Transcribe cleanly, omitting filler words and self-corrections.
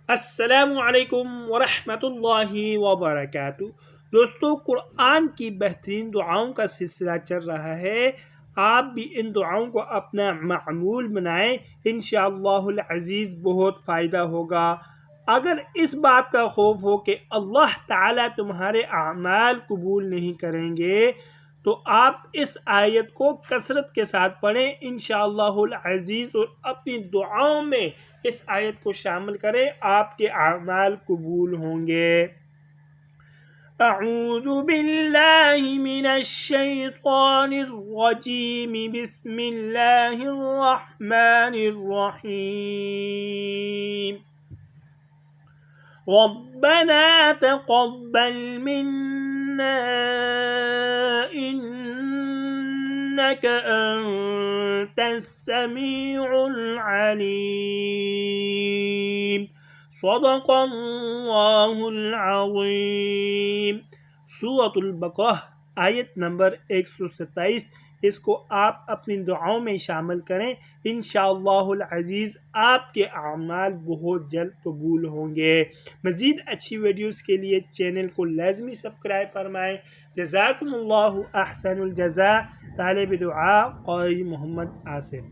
السلام علیکم ورحمۃ اللہ وبرکاتہ۔ دوستو، قرآن کی بہترین دعاؤں کا سلسلہ چل رہا ہے۔ آپ بھی ان دعاؤں کو اپنا معمول بنائیں، انشاءاللہ العزیز بہت فائدہ ہوگا۔ اگر اس بات کا خوف ہو کہ اللہ تعالیٰ تمہارے اعمال قبول نہیں کریں گے تو آپ اس آیت کو کثرت کے ساتھ پڑھیں انشاءاللہ العزیز، اور اپنی دعاؤں میں اس آیت کو شامل کریں، آپ کے اعمال قبول ہوں گے۔ اعوذ باللہ من الشیطان الرجیم، بسم اللہ الرحمن الرحیم۔ ربنا تقبل منا انك انت السميع العليم، صدق اللہ العظیم۔ سورۃ البقرہ آیت نمبر 127، اس کو آپ اپنی دعاؤں میں شامل کریں، انشاءاللہ العزیز آپ کے اعمال بہت جلد قبول ہوں گے۔ مزید اچھی ویڈیوز کے لیے چینل کو لازمی سبسکرائب فرمائیں۔ جزاکم اللہ احسن الجزاء۔ طالب دعا قاری محمد آصف۔